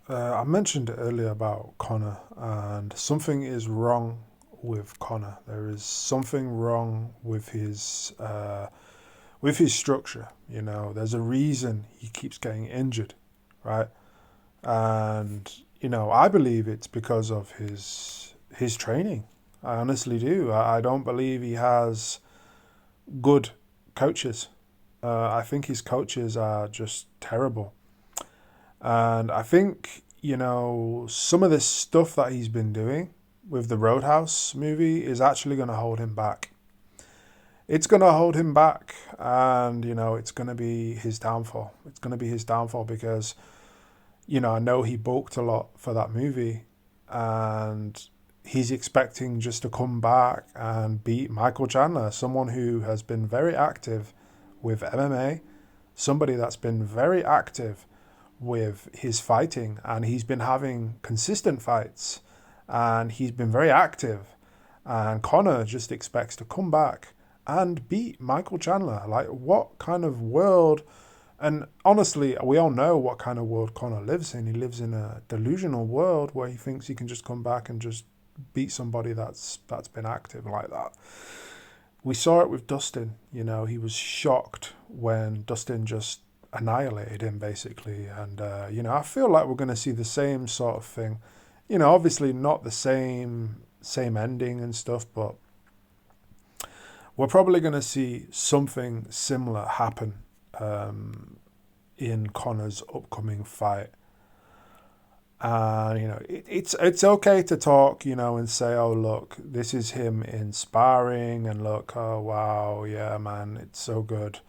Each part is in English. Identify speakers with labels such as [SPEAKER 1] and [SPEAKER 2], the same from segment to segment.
[SPEAKER 1] I mentioned earlier about Conor, and something is wrong with Conor. There is something wrong with his structure. You know, there's a reason he keeps getting injured, right? And I believe it's because of his training. I honestly do. I don't believe he has good coaches. I think his coaches are just terrible. And I think, some of this stuff that he's been doing with the Roadhouse movie is actually going to hold him back. It's going to hold him back, and, it's going to be his downfall. It's going to be his downfall because, I know he bulked a lot for that movie, and he's expecting just to come back and beat Michael Chandler, someone who has been very active with MMA, somebody that's been very active with his fighting, and he's been having consistent fights, and he's been very active. And Conor just expects to come back and beat Michael Chandler. Like, what kind of world? And honestly, we all know what kind of world Conor lives in. He lives in a delusional world where he thinks he can just come back and just beat somebody that's been active like that. We saw it with Dustin. He was shocked when Dustin just annihilated him basically, and I feel like we're going to see the same sort of thing. Obviously not the same ending and stuff, but we're probably going to see something similar happen in Conor's upcoming fight. And it's okay to talk, and say, oh look, this is him in sparring, and look, oh wow, yeah man, it's so good.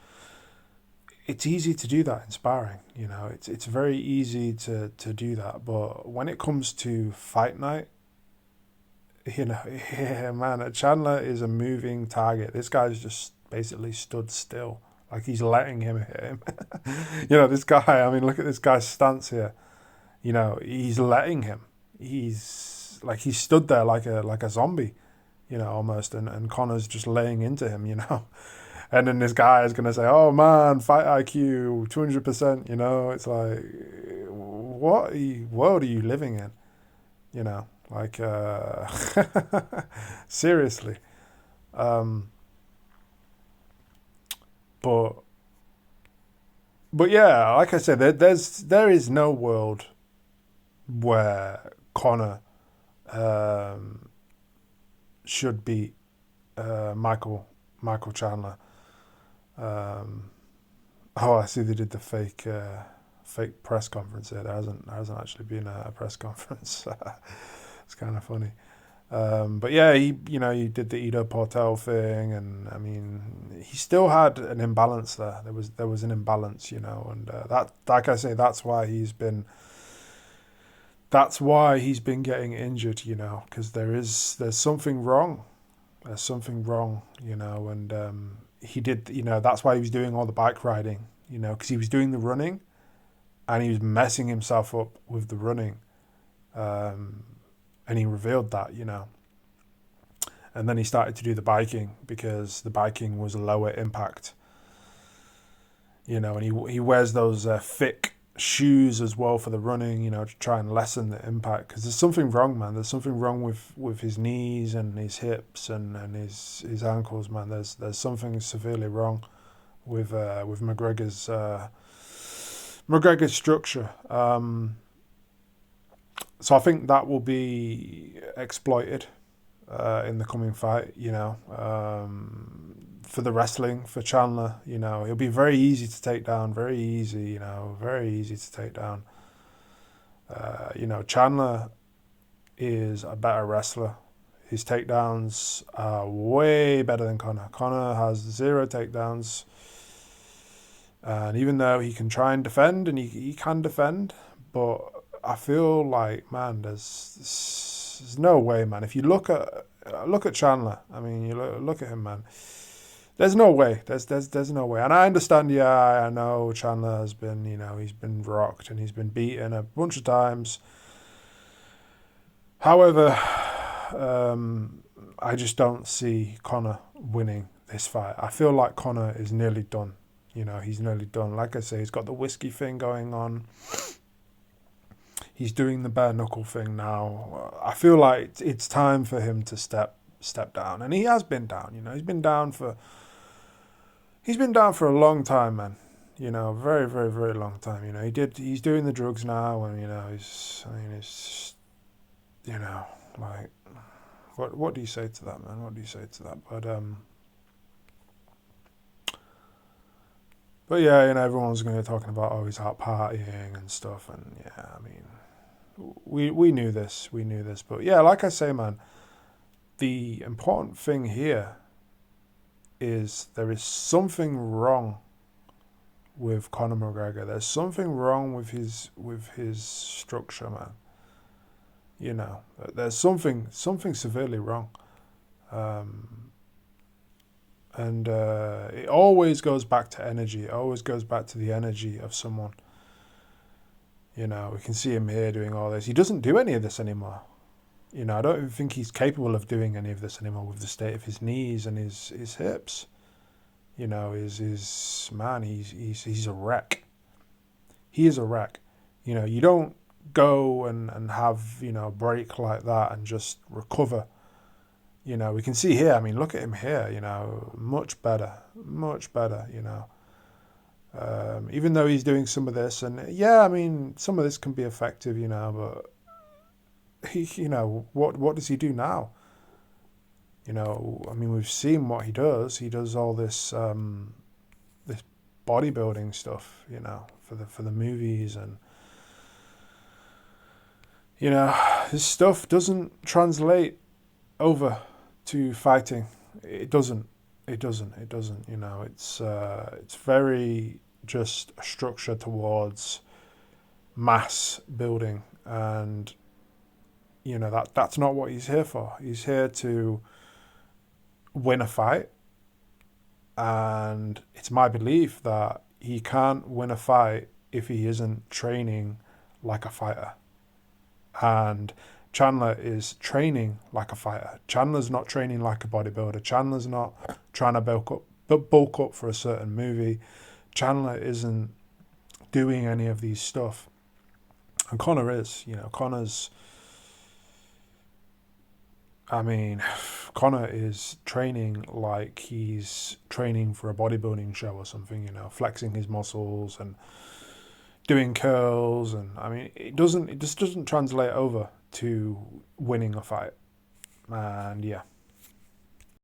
[SPEAKER 1] It's easy to do that in sparring, it's very easy to do that. But when it comes to fight night, yeah man, Chandler is a moving target. This guy's just basically stood still, like he's letting him hit him. This guy, I mean, look at this guy's stance here. He's letting him. He's stood there like a zombie, almost, and Connor's just laying into him. And then this guy is gonna say, "Oh man, fight IQ 200%." It's like, what world are you living in? Like seriously. Um, but yeah, like I said, there is no world where Connor um, should beat Michael Chandler. Um, oh, I see they did the fake press conference here. There hasn't actually been a press conference. It's kind of funny. But yeah, he did the Ido Portal thing, and I mean, he still had an imbalance there. There was an imbalance, and that, like I say, that's why he's been getting injured, because there's something wrong. There's something wrong, and he did, that's why he was doing all the bike riding, because he was doing the running, and he was messing himself up with the running, um, and he revealed that, and then he started to do the biking because the biking was lower impact, and he wears those thick shoes as well for the running, to try and lessen the impact, because there's something wrong, man. There's something wrong with his knees and his hips and his ankles, man. There's something severely wrong with McGregor's structure. So I think that will be exploited in the coming fight, for the wrestling, for Chandler, he'll be very easy to take down, very easy, very easy to take down. Chandler is a better wrestler. His takedowns are way better than Conor. Conor has 0 takedowns. And even though he can try and defend, and he can defend, but I feel like, man, there's no way, man. If you look at Chandler, I mean, you look at him, man. There's no way. There's no way. And I understand. Yeah, I know Chandler has been, he's been rocked and he's been beaten a bunch of times. However, I just don't see Conor winning this fight. I feel like Conor is nearly done. He's nearly done. Like I say, he's got the whiskey thing going on. He's doing the bare knuckle thing now. I feel like it's time for him to step down, and he has been down. He's been down for a long time, man. Very, very, very long time. He's doing the drugs now, and it's like, what do you say to that, man? What do you say to that? But yeah, everyone's going to be talking about, oh, he's out partying and stuff, and yeah, I mean, we knew this, but yeah, like I say, man, the important thing here is there is something wrong with Conor McGregor. There's something wrong with his structure, man. There's something severely wrong, and it always goes back to energy. It always goes back to the energy of someone. We can see him here doing all this. He doesn't do any of this anymore. I don't even think he's capable of doing any of this anymore with the state of his knees and his hips. His man, he's a wreck. He is a wreck. You don't go and have, a break like that and just recover. We can see here, I mean, look at him here, much better, even though he's doing some of this, and yeah, I mean, some of this can be effective, but what does he do now? I mean, we've seen what he does. He does all this this bodybuilding stuff, for the movies, and his stuff doesn't translate over to fighting. It doesn't. It's very just a structure towards mass building, and that's not what he's here for. He's here to win a fight, and it's my belief that he can't win a fight if he isn't training like a fighter. And Chandler is training like a fighter. Chandler's not training like a bodybuilder. Chandler's not trying to bulk up for a certain movie. Chandler isn't doing any of these stuff. And Conor is. Conor is training like he's training for a bodybuilding show or something, flexing his muscles and doing curls, and I mean, it just doesn't translate over to winning a fight. And yeah,